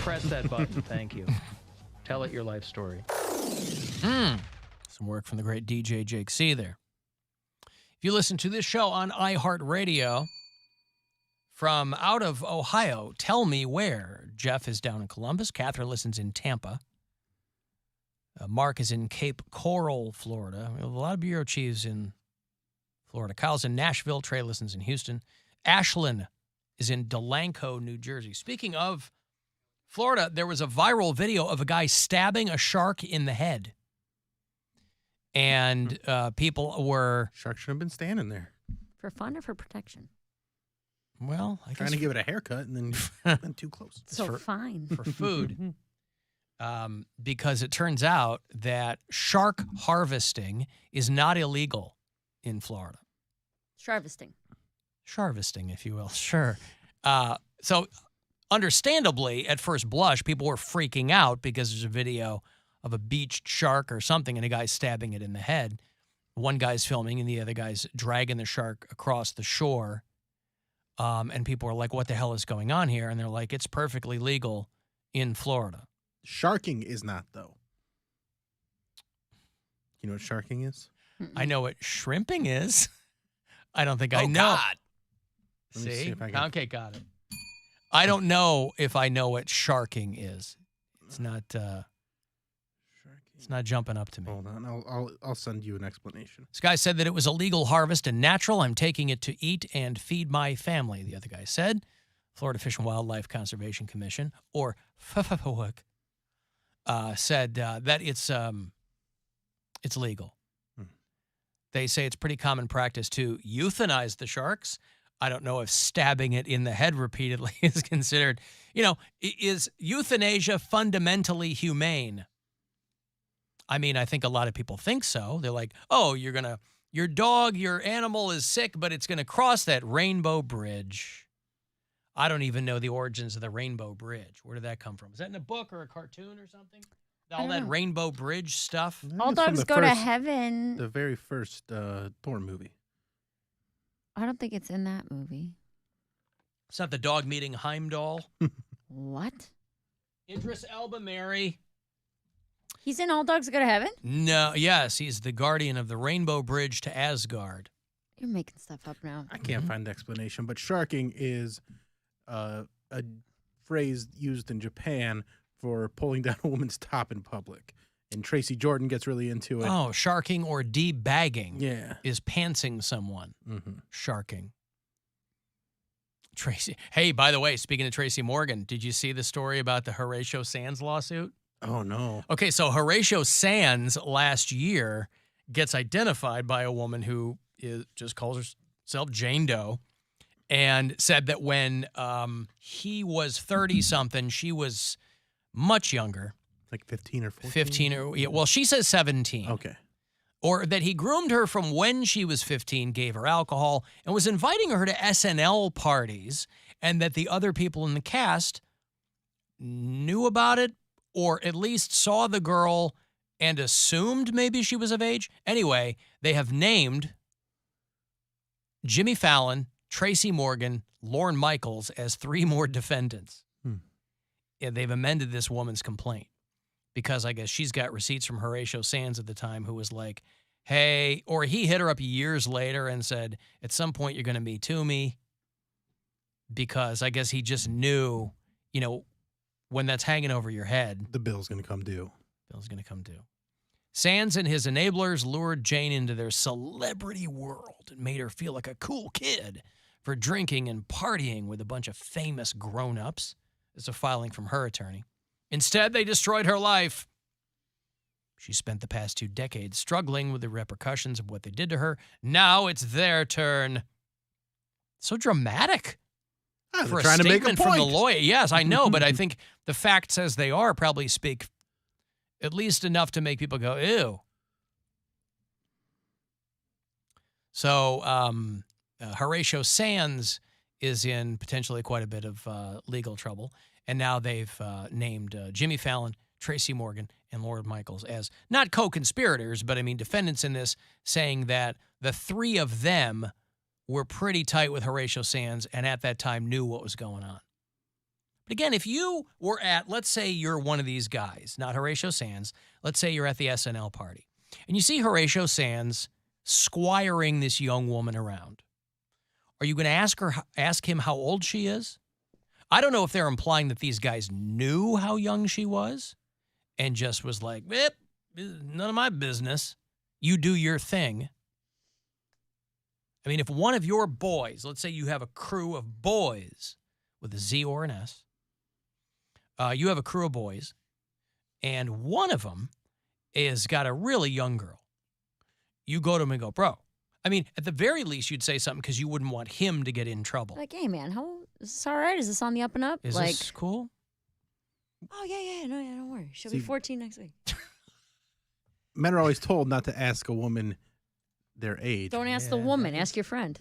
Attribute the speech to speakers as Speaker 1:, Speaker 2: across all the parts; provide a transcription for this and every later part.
Speaker 1: Press that button. Thank you. Tell it your life story.
Speaker 2: Some work from the great DJ Jake C there. If you listen to this show on iHeartRadio from out of Ohio, tell me where. Jeff is down in Columbus. Catherine listens in Tampa. Mark is in Cape Coral, Florida. We have a lot of bureau chiefs in Florida. Kyle's in Nashville. Trey listens in Houston. Ashlyn is in Delanco, New Jersey. Speaking of Florida, there was a viral video of a guy stabbing a shark in the head. And people were...
Speaker 3: Shark should have been standing there.
Speaker 4: For fun or for protection?
Speaker 2: Well, I guess...
Speaker 3: Trying to give it a haircut and then went too close.
Speaker 4: So fine.
Speaker 2: For food. Because it turns out that shark harvesting is not illegal in Florida.
Speaker 4: Sharvesting.
Speaker 2: Sharvesting, if you will. Sure. So understandably, at first blush, people were freaking out because there's a video of a beached shark or something and a guy stabbing it in the head. One guy's filming and the other guy's dragging the shark across the shore. And people are like, what the hell is going on here? And they're like, it's perfectly legal in Florida.
Speaker 3: Sharking is not, though. You know what sharking is?
Speaker 2: I know what shrimping is. I don't think I know.
Speaker 3: God. Let me
Speaker 2: See?
Speaker 3: if I can...
Speaker 2: Poundcake got it. I don't know if I know what sharking is. It's not jumping up to me.
Speaker 3: Hold on. I'll send you an explanation.
Speaker 2: This guy said that it was a legal harvest and natural. I'm taking it to eat and feed my family, the other guy said. Florida Fish and Wildlife Conservation Commission, or FFWC, said that it's legal. They say it's pretty common practice to euthanize the sharks. I don't know if stabbing it in the head repeatedly is considered, is euthanasia fundamentally humane? I mean, I think a lot of people think so. They're like, oh, your dog, your animal is sick, but it's going to cross that rainbow bridge. I don't even know the origins of the rainbow bridge. Where did that come from? Is that in a book or a cartoon or something? All that rainbow bridge stuff?
Speaker 4: All dogs go to heaven.
Speaker 3: The very first Thor movie.
Speaker 4: I don't think it's in that movie.
Speaker 2: It's not the dog meeting Heimdall?
Speaker 4: What?
Speaker 2: Idris Elba, Mary.
Speaker 4: He's in All Dogs Go to Heaven?
Speaker 2: No, yes, he's the guardian of the Rainbow Bridge to Asgard.
Speaker 4: You're making stuff up now.
Speaker 3: I can't find the explanation, but sharking is a phrase used in Japan for pulling down a woman's top in public. And Tracy Jordan gets really into it.
Speaker 2: Oh, sharking or debagging.
Speaker 3: Yeah.
Speaker 2: Is pantsing someone.
Speaker 3: Mm-hmm.
Speaker 2: Sharking. Tracy. Hey, by the way, speaking of Tracy Morgan, did you see the story about the Horatio Sands lawsuit?
Speaker 3: Oh, no.
Speaker 2: Okay, so Horatio Sands last year gets identified by a woman who just calls herself Jane Doe and said that when he was 30-something, she was much younger.
Speaker 3: Like 15 or 14?
Speaker 2: 15 or, yeah, well, she says 17.
Speaker 3: Okay.
Speaker 2: Or that he groomed her from when she was 15, gave her alcohol, and was inviting her to SNL parties, and that the other people in the cast knew about it, or at least saw the girl and assumed maybe she was of age. Anyway, they have named Jimmy Fallon, Tracy Morgan, Lorne Michaels as 3 more defendants. And they've amended this woman's complaint because I guess she's got receipts from Horatio Sands at the time who was like, hey, or he hit her up years later and said, at some point you're going to Me Too me, because I guess he just knew, when that's hanging over your head.
Speaker 3: The bill's going to come due.
Speaker 2: Bill's going to come due. Sands and his enablers lured Jane into their celebrity world and made her feel like a cool kid for drinking and partying with a bunch of famous grown-ups. It's a filing from her attorney. Instead, they destroyed her life. She spent the past 2 decades struggling with the repercussions of what they did to her. Now it's their turn. So dramatic. For a
Speaker 3: trying to make a
Speaker 2: statement from
Speaker 3: point.
Speaker 2: the lawyer. Yes, I know, but I think the fact says they are probably speak at least enough to make people go, ew. So Horatio Sands is in potentially quite a bit of legal trouble. And now they've named Jimmy Fallon, Tracy Morgan, and Lorne Michaels as not co-conspirators, but defendants in this, saying that the 3 of them were pretty tight with Horatio Sands and at that time knew what was going on. But again, if you were at, let's say you're one of these guys, not Horatio Sands, let's say you're at the SNL party, and you see Horatio Sands squiring this young woman around. Are you going to ask him how old she is? I don't know if they're implying that these guys knew how young she was and just was like, none of my business. You do your thing. I mean, if one of your boys, let's say you have a crew of boys with a Z or an S, you have a crew of boys, and one of them is got a really young girl. You go to him and go, bro. I mean, at the very least, you'd say something because you wouldn't want him to get in trouble.
Speaker 4: Like, hey, man, is this all right? Is this on the up and up?
Speaker 2: Is this cool?
Speaker 4: Oh, yeah, no, don't worry. She'll be 14 next week.
Speaker 3: Men are always told not to ask a woman their age.
Speaker 4: Don't ask the woman. Ask your friend.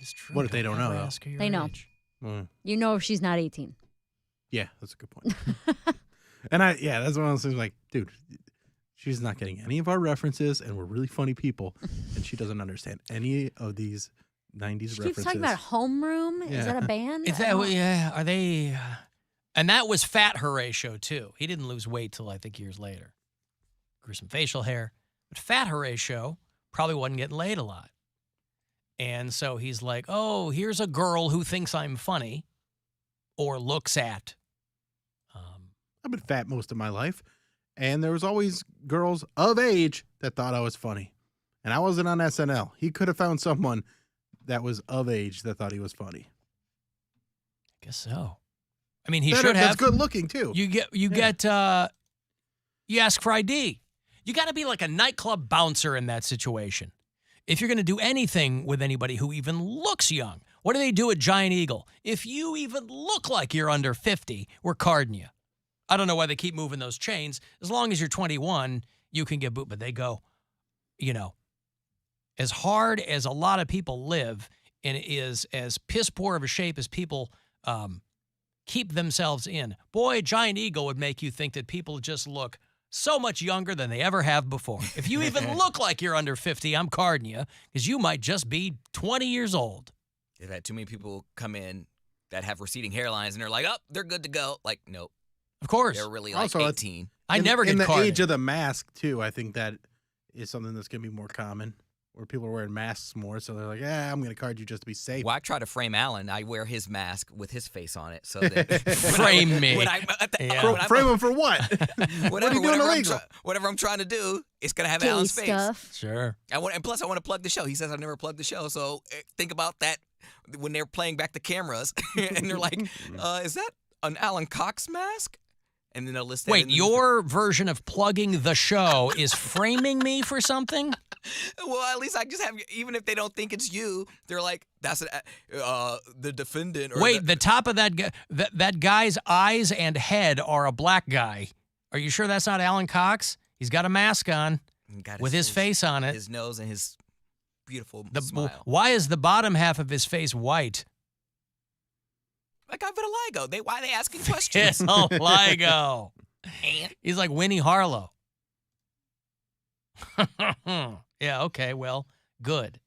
Speaker 2: It's true.
Speaker 3: What if they don't know, though?
Speaker 2: Ask her your
Speaker 4: They know.
Speaker 2: age.
Speaker 4: You know if she's not 18.
Speaker 3: Yeah, that's a good point. And that's one of those things like, dude, she's not getting any of our references, and we're really funny people, and she doesn't understand any of these 90s
Speaker 4: She
Speaker 3: references.
Speaker 4: keeps talking about Homeroom.
Speaker 3: Yeah.
Speaker 4: Is that a band?
Speaker 2: Is that, yeah, are they... And that was Fat Horatio, too. He didn't lose weight till, I think, years later. Grew some facial hair. But Fat Horatio probably wasn't getting laid a lot. And so he's like, oh, here's a girl who thinks I'm funny or looks at.
Speaker 3: I've been fat most of my life, and there was always girls of age that thought I was funny. And I wasn't on SNL. He could have found someone that was of age that thought he was funny.
Speaker 2: I guess so. I mean, he
Speaker 3: That's
Speaker 2: should have.
Speaker 3: That's good looking, too.
Speaker 2: You ask for ID. You got to be like a nightclub bouncer in that situation. If you're going to do anything with anybody who even looks young, what do they do at Giant Eagle? If you even look like you're under 50, we're carding you. I don't know why they keep moving those chains. As long as you're 21, you can get boot. But they go, as hard as a lot of people live and is as piss poor of a shape as people keep themselves in. Boy, Giant Eagle would make you think that people just look so much younger than they ever have before. If you even look like you're under 50, I'm carding you because you might just be 20 years old.
Speaker 5: They've had too many people come in that have receding hairlines, and they're like, oh, they're good to go. Like, nope.
Speaker 2: Of course.
Speaker 5: They're really like
Speaker 3: Also,
Speaker 5: 18.
Speaker 2: I never get
Speaker 3: in the
Speaker 2: carded.
Speaker 3: age of the mask, too, I think that is something that's going to be more common, where people are wearing masks more, so they're like, I'm going to card you just to be safe.
Speaker 5: Well, I try to frame Alan. I wear his mask with his face on it. So that
Speaker 2: Frame me.
Speaker 3: Frame him for what? What are you doing illegal?
Speaker 5: Whatever I'm trying to do, it's going to have
Speaker 4: Gay
Speaker 5: Alan's face.
Speaker 4: stuff.
Speaker 2: Sure.
Speaker 5: And plus, I want to plug the show. He says I've never plugged the show. So think about that when they're playing back the cameras. And they're like, is that an Alan Cox mask? And then they'll list that.
Speaker 2: Wait, your version of plugging the show is framing me for something?
Speaker 5: Well, at least I just have, even if they don't think it's you, they're like, that's the defendant. Or
Speaker 2: Wait, the top of that guy's eyes and head are a black guy. Are you sure that's not Alan Cox? He's got a mask on with his face on it.
Speaker 5: His nose and his beautiful smile.
Speaker 2: Why is the bottom half of his face white?
Speaker 5: Like I'm vitiligo. Why are they asking questions?
Speaker 2: Vitiligo. He's like Winnie Harlow. Yeah, okay, well, good.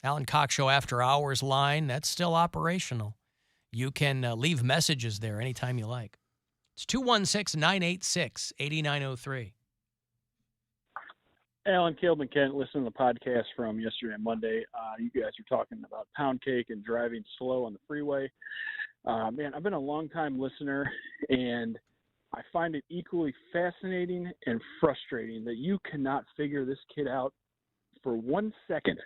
Speaker 2: Alan Cox Show After Hours line, that's still operational. You can leave messages there anytime you like. It's 216-986-8903.
Speaker 6: Alan, Caleb, and Kent, listening to the podcast from yesterday and Monday. You guys were talking about Poundcake and driving slow on the freeway. Man, I've been a long-time listener, and I find it equally fascinating and frustrating that you cannot figure this kid out for 1 second.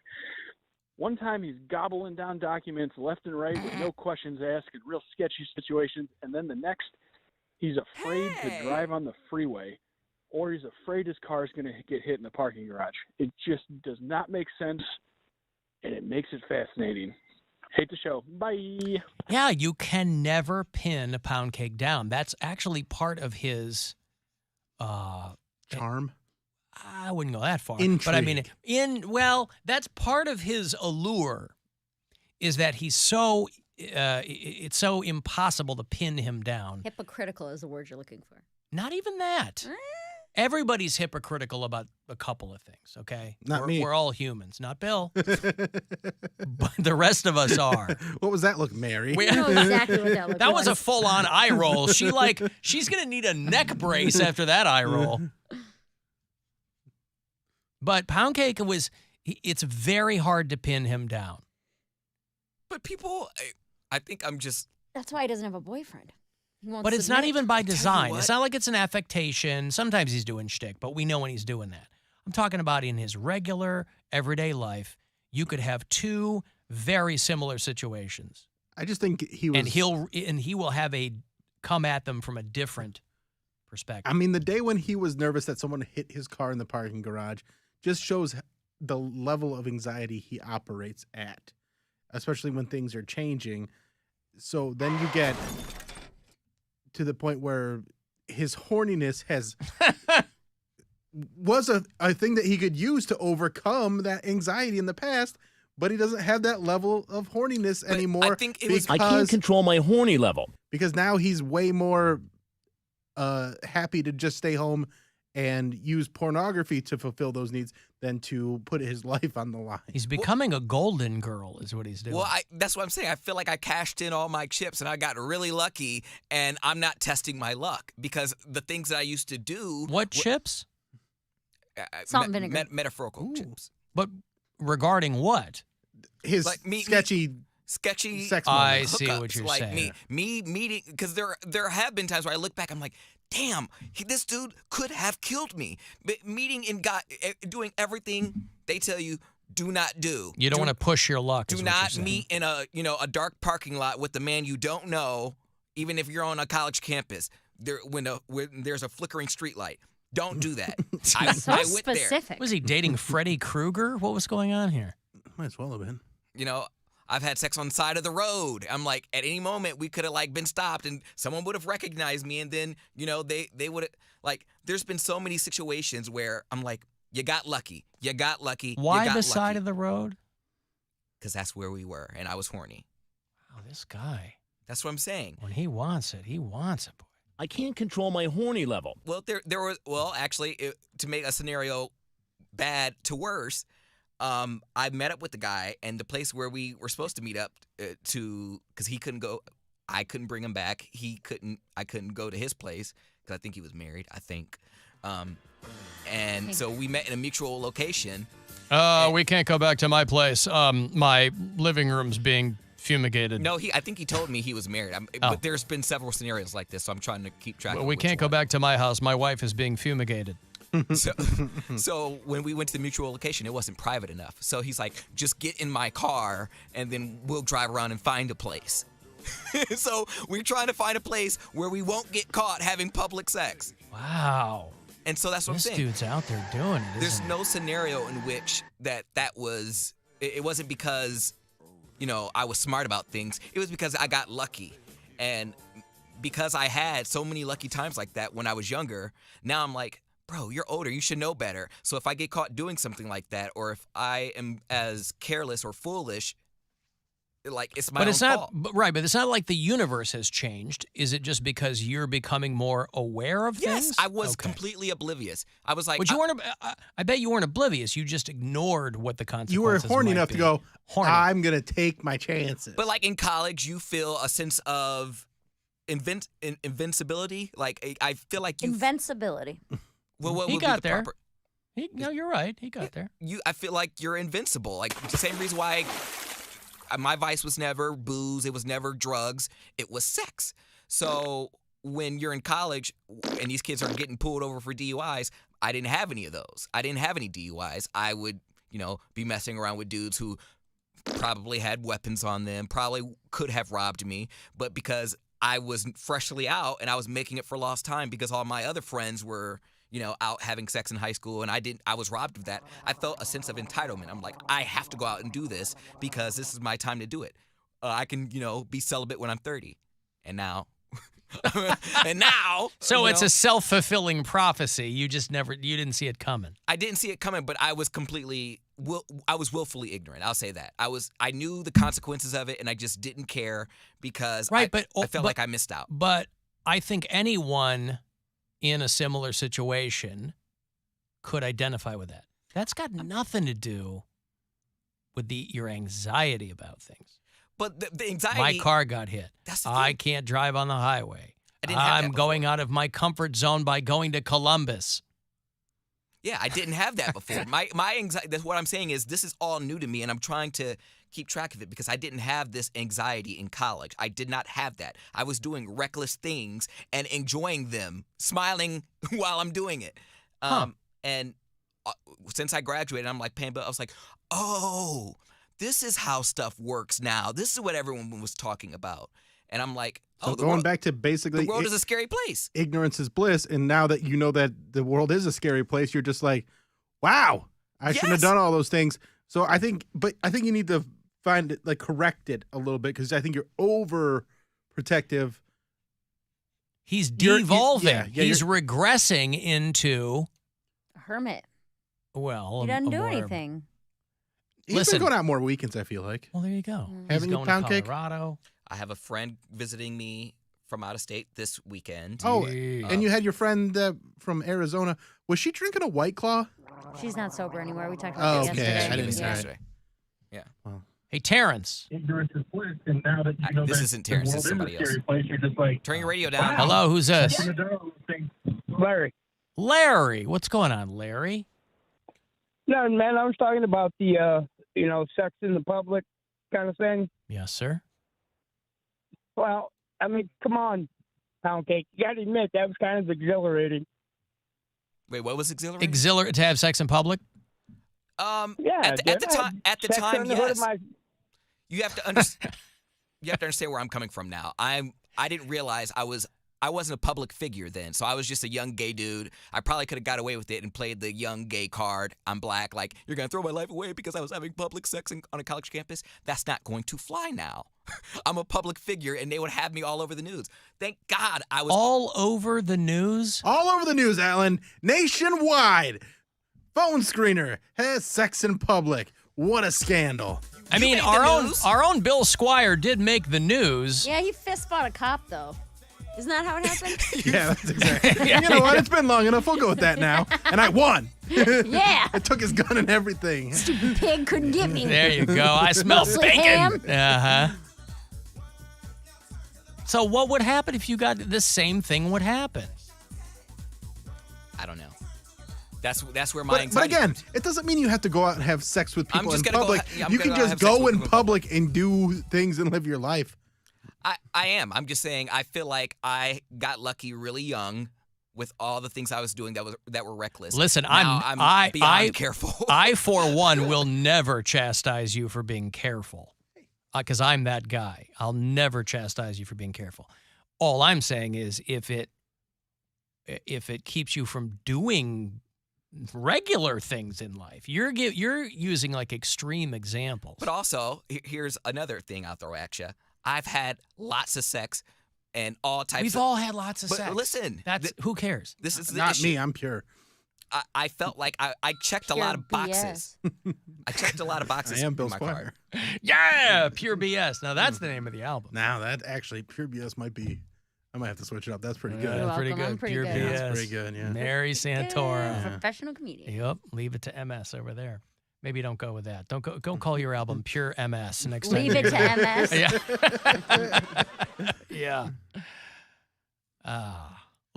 Speaker 6: One time he's gobbling down documents left and right with no questions asked in real sketchy situations, and then the next he's afraid to drive on the freeway, or he's afraid his car is going to get hit in the parking garage. It just does not make sense, and it makes it fascinating. Hate the show. Bye.
Speaker 2: Yeah, you can never pin a Poundcake down. That's actually part of his
Speaker 3: Charm?
Speaker 2: I wouldn't go that far.
Speaker 3: Intrigue.
Speaker 2: But I mean, that's part of his allure is that he's so it's so impossible to pin him down.
Speaker 4: Hypocritical is the word you're looking for.
Speaker 2: Not even that. everybody's hypocritical about a couple of things, okay?
Speaker 3: Not me.
Speaker 2: We're all humans, not Bill. But the rest of us are.
Speaker 3: What was that look, Mary?
Speaker 2: We-
Speaker 4: I know exactly what that looked
Speaker 2: That was a full-on eye roll. She's going to need a neck brace after that eye roll. But Poundcake it's very hard to pin him down.
Speaker 5: But people, I think I'm just.
Speaker 4: That's why he doesn't have a boyfriend. He won't
Speaker 2: But it's not
Speaker 4: submit.
Speaker 2: even by
Speaker 5: tell you
Speaker 2: design.
Speaker 5: what.
Speaker 2: It's not like it's an affectation. Sometimes he's doing shtick, but we know when he's doing that. I'm talking about in his regular, everyday life, you could have two very similar situations.
Speaker 3: I just think he was.
Speaker 2: And he will have come at them from a different perspective.
Speaker 3: I mean, the day when he was nervous that someone hit his car in the parking garage just shows the level of anxiety he operates at, especially when things are changing. So then you get to the point where his horniness was a thing that he could use to overcome that anxiety in the past, but he doesn't have that level of horniness
Speaker 5: But
Speaker 3: anymore.
Speaker 5: I think it was.
Speaker 7: I can't control my horny level.
Speaker 3: Because now he's way more happy to just stay home and use pornography to fulfill those needs than to put his life on the line.
Speaker 2: He's becoming a golden girl is what he's doing.
Speaker 5: Well, that's what I'm saying. I feel like I cashed in all my chips and I got really lucky, and I'm not testing my luck because the things that I used to do.
Speaker 2: What chips?
Speaker 4: Salt and vinegar.
Speaker 5: Metaphorical chips.
Speaker 2: But regarding what?
Speaker 3: His
Speaker 5: Like
Speaker 3: sketchy sex
Speaker 2: I
Speaker 3: moments.
Speaker 2: see what
Speaker 5: hookups,
Speaker 2: you're
Speaker 5: like
Speaker 2: saying.
Speaker 5: me meeting, because there have been times where I look back, I'm like, damn, this dude could have killed me. But meeting and doing everything they tell you do not do.
Speaker 2: You don't want to push your luck.
Speaker 5: Do
Speaker 2: is what you're
Speaker 5: not
Speaker 2: saying.
Speaker 5: meet in a dark parking lot with the man you don't know, even if you're on a college campus. When there's a flickering street light. Don't do that. I
Speaker 4: So
Speaker 5: went there.
Speaker 4: specific.
Speaker 2: Was he dating Freddy Krueger? What was going on here?
Speaker 3: Might as well have been.
Speaker 5: I've had sex on the side of the road. I'm like, at any moment we could have been stopped and someone would have recognized me, and then they would have there's been so many situations where I'm like, you got lucky. You got lucky.
Speaker 2: Why the side of the road?
Speaker 5: Because that's where we were, and I was horny.
Speaker 2: Oh, this guy.
Speaker 5: That's what I'm saying.
Speaker 2: When he wants it, boy.
Speaker 7: I can't control my horny level.
Speaker 5: Well, actually, to make a scenario bad to worse, I met up with the guy, and the place where we were supposed to meet up because he couldn't go, I couldn't bring him back. I couldn't go to his place because I think he was married. I think, and so we met in a mutual location.
Speaker 2: We can't go back to my place. My living room's being fumigated.
Speaker 5: No, I think he told me he was married. But there's been several scenarios like this, so I'm trying to keep track.
Speaker 2: Well,
Speaker 5: of
Speaker 2: we
Speaker 5: which
Speaker 2: can't go
Speaker 5: one.
Speaker 2: back to my house. My wife is being fumigated.
Speaker 5: So when we went to the mutual location, it wasn't private enough. So he's like, just get in my car and then we'll drive around and find a place. So we're trying to find a place where we won't get caught having public sex.
Speaker 2: Wow.
Speaker 5: And so that's what
Speaker 2: This
Speaker 5: I'm saying.
Speaker 2: dude's out there doing it.
Speaker 5: There's
Speaker 2: isn't he?
Speaker 5: no scenario in which that was, it wasn't because, I was smart about things. It was because I got lucky. And because I had so many lucky times like that when I was younger, now I'm like, bro, you're older. You should know better. So if I get caught doing something like that, or if I am as careless or foolish, it's my own fault.
Speaker 2: But it's not like the universe has changed. Is it just because you're becoming more aware of
Speaker 5: Yes,
Speaker 2: things?
Speaker 5: I was
Speaker 2: Okay.
Speaker 5: completely oblivious. I was like,
Speaker 2: But you weren't. I bet you weren't oblivious. You just ignored what the consequences.
Speaker 3: You were horny
Speaker 2: might
Speaker 3: enough
Speaker 2: be.
Speaker 3: to go,
Speaker 2: Horny.
Speaker 3: I'm going to take my chances.
Speaker 5: but like in college, you feel a sense of invincibility. Like I feel like you.
Speaker 4: Invincibility.
Speaker 5: Well, what
Speaker 2: He
Speaker 5: would
Speaker 2: got
Speaker 5: be the
Speaker 2: there.
Speaker 5: proper?
Speaker 2: No, you're right. He got there.
Speaker 5: I feel like you're invincible. Like the same reason why my vice was never booze, it was never drugs, it was sex. So when you're in college and these kids are getting pulled over for DUIs, I didn't have any of those. I didn't have any DUIs. I would, be messing around with dudes who probably had weapons on them, probably could have robbed me, but because I was freshly out and I was making it for lost time because all my other friends were out having sex in high school, and I was robbed of that. I felt a sense of entitlement. I'm like, I have to go out and do this because this is my time to do it. I can, be celibate when I'm 30. And now,
Speaker 2: So it's a self-fulfilling prophecy. You didn't see it coming.
Speaker 5: I didn't see it coming, but I was willfully ignorant. I'll say that. I knew the consequences of it, and I just didn't care because
Speaker 2: Right,
Speaker 5: I felt like I missed out.
Speaker 2: But I think anyone in a similar situation could identify with that. That's got nothing to do with your anxiety about things.
Speaker 5: But the anxiety.
Speaker 2: My car got hit.
Speaker 5: That's the
Speaker 2: I
Speaker 5: thing.
Speaker 2: can't drive on the highway.
Speaker 5: I didn't have that
Speaker 2: I'm going out of my comfort zone by going to Columbus.
Speaker 5: Yeah, I didn't have that before. My anxiety. That's what I'm saying is this is all new to me, and I'm trying to keep track of it because I didn't have this anxiety in college. I did not have that. I was doing reckless things and enjoying them, smiling while I'm doing it. And since I graduated, I'm like paying bills. I was like, oh, this is how stuff works now. This is what everyone was talking about. And I'm like,
Speaker 3: So going back to basically,
Speaker 5: the world is a scary place.
Speaker 3: Ignorance is bliss. And now that you know that the world is a scary place, you're just like, wow, I shouldn't have done all those things. So I think you need to find it, like correct it a little bit because I think you're overprotective.
Speaker 2: He's devolving. He's
Speaker 3: you're
Speaker 2: regressing into,
Speaker 4: A hermit.
Speaker 2: well,
Speaker 4: He doesn't
Speaker 2: a
Speaker 4: do
Speaker 2: more-
Speaker 4: anything.
Speaker 3: He's
Speaker 2: Listen.
Speaker 3: been going out more weekends, I feel like.
Speaker 2: Well, there you go.
Speaker 3: Haven't
Speaker 2: He's
Speaker 3: you,
Speaker 2: going to
Speaker 3: Poundcake?
Speaker 2: Colorado.
Speaker 5: I have a friend visiting me from out of state this weekend.
Speaker 3: Oh,
Speaker 2: Yeah.
Speaker 3: and you had your friend from Arizona. Was she drinking a White Claw?
Speaker 4: She's not sober anymore. We talked
Speaker 3: Oh,
Speaker 4: about that
Speaker 3: okay.
Speaker 4: yesterday.
Speaker 3: I didn't
Speaker 5: This
Speaker 3: know.
Speaker 5: yesterday.
Speaker 2: Hey, Terrence.
Speaker 8: Ignorance is bliss, and now that you know
Speaker 5: This
Speaker 8: that
Speaker 5: isn't
Speaker 8: the
Speaker 5: Terrence,
Speaker 8: world
Speaker 5: it's
Speaker 8: is
Speaker 5: somebody
Speaker 8: a scary
Speaker 5: else.
Speaker 8: place, you're just like,
Speaker 5: Turn your radio down.
Speaker 2: Hello, who's this?
Speaker 9: Larry.
Speaker 2: Larry. What's going on, Larry?
Speaker 9: No, man, I was talking about the, sex in the public kind of thing.
Speaker 2: Yes, sir.
Speaker 9: Well, I mean, come on, Poundcake. You got to admit, that was kind of exhilarating.
Speaker 5: Wait, what was exhilarating?
Speaker 2: To have sex in public?
Speaker 9: Yeah.
Speaker 5: At the
Speaker 9: sex
Speaker 5: time,
Speaker 9: on the hood of
Speaker 5: yes.
Speaker 9: my-
Speaker 5: You have to understand. You have to understand where I'm coming from now. I didn't realize I wasn't a public figure then, so I was just a young gay dude. I probably could have got away with it and played the young gay card. I'm black, like you're gonna throw my life away because I was having public sex on a college campus. That's not going to fly now. I'm a public figure, and they would have me all over the news. Thank God I was
Speaker 2: all over the news.
Speaker 3: All over the news, Alan. Nationwide. Phone screener has sex in public. What a scandal.
Speaker 2: I mean, our own Bill Squire did make the news.
Speaker 4: Yeah, he fist fought a cop, though. Isn't that how it happened?
Speaker 3: Yeah, that's exactly. You know what? It's been long enough. We'll go with that now. And I won.
Speaker 4: Yeah.
Speaker 3: I took his gun and everything.
Speaker 4: Stupid pig couldn't get me.
Speaker 2: There you go. I smell
Speaker 4: Mostly
Speaker 2: bacon.
Speaker 4: ham.
Speaker 2: Uh-huh. So what would happen if you got the same thing would happen?
Speaker 5: I don't know. That's where my
Speaker 3: But
Speaker 5: anxiety.
Speaker 3: again, it doesn't mean you have to go out and have sex with
Speaker 5: I'm
Speaker 3: people in
Speaker 5: just gonna go
Speaker 3: public.
Speaker 5: I'm
Speaker 3: You
Speaker 5: gonna
Speaker 3: can
Speaker 5: have
Speaker 3: just
Speaker 5: sex
Speaker 3: go
Speaker 5: with
Speaker 3: in
Speaker 5: people in
Speaker 3: public and do things and live your life.
Speaker 5: I am. I'm just saying. I feel like I got lucky really young with all the things I was doing that were reckless.
Speaker 2: Listen,
Speaker 5: now I'm beyond careful.
Speaker 2: I, for one, will never chastise you for being careful because I'm that guy. I'll never chastise you for being careful. All I'm saying is if it keeps you from doing regular things in life, you're using like extreme examples.
Speaker 5: But also, here's another thing I'll throw at you. I've had lots of sex and all types
Speaker 2: We've
Speaker 5: of...
Speaker 2: all had lots of
Speaker 5: but
Speaker 2: sex.
Speaker 5: listen.
Speaker 2: Who cares?
Speaker 5: This is the
Speaker 3: Not
Speaker 5: issue.
Speaker 3: me. I'm pure.
Speaker 5: I felt like I checked a lot of boxes. I checked a lot of boxes
Speaker 3: I am
Speaker 5: in
Speaker 3: Bill
Speaker 5: my
Speaker 3: Squire.
Speaker 5: car.
Speaker 2: Yeah, Pure BS. Now that's the name of the album.
Speaker 3: Now that actually, Pure BS might be... I might have to switch it up. That's pretty good.
Speaker 4: You're
Speaker 2: Pretty
Speaker 4: welcome.
Speaker 2: good.
Speaker 4: I'm pretty
Speaker 2: Pure
Speaker 4: good.
Speaker 2: BS.
Speaker 3: That's pretty good, yeah.
Speaker 2: Mary Santora.
Speaker 4: Yeah, professional comedian.
Speaker 2: Yep. Leave it to MS over there. Maybe don't go with that. Don't call your album Pure MS next time.
Speaker 4: Leave it to MS.
Speaker 2: Yeah.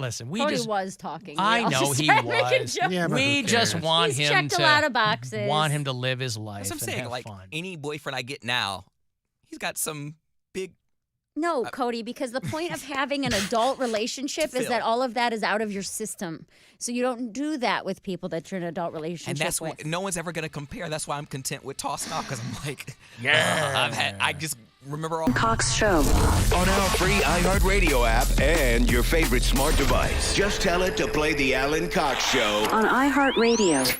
Speaker 2: Listen, we
Speaker 4: Cody
Speaker 2: just
Speaker 4: was talking.
Speaker 2: I
Speaker 4: I'll
Speaker 2: know
Speaker 4: just
Speaker 2: he
Speaker 4: try to make a
Speaker 2: was.
Speaker 4: joke.
Speaker 3: Yeah, but
Speaker 2: we
Speaker 3: who
Speaker 2: just
Speaker 3: cares?
Speaker 2: want
Speaker 4: He's
Speaker 2: him
Speaker 4: checked
Speaker 2: to
Speaker 4: a lot of boxes.
Speaker 2: want him to live his life.
Speaker 5: That's what I'm
Speaker 2: and
Speaker 5: saying.
Speaker 2: have
Speaker 5: Like
Speaker 2: fun.
Speaker 5: any boyfriend I get now, he's got some big...
Speaker 4: No, Cody, because the point of having an adult relationship is that all of that is out of your system. So you don't do that with people that you're in an adult relationship
Speaker 5: And that's
Speaker 4: with.
Speaker 5: what no one's ever going to compare. That's why I'm content with tossing off because I'm like,
Speaker 2: Yeah.
Speaker 5: I just remember all...
Speaker 10: Cox Show.
Speaker 11: On our free iHeartRadio app and your favorite smart device. Just tell it to play the Alan Cox Show.
Speaker 10: On iHeartRadio.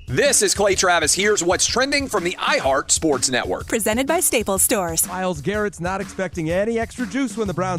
Speaker 12: This is Clay Travis. Here's what's trending from the iHeart Sports Network.
Speaker 13: Presented by Staples Stores.
Speaker 14: Myles Garrett's not expecting any extra juice when the Browns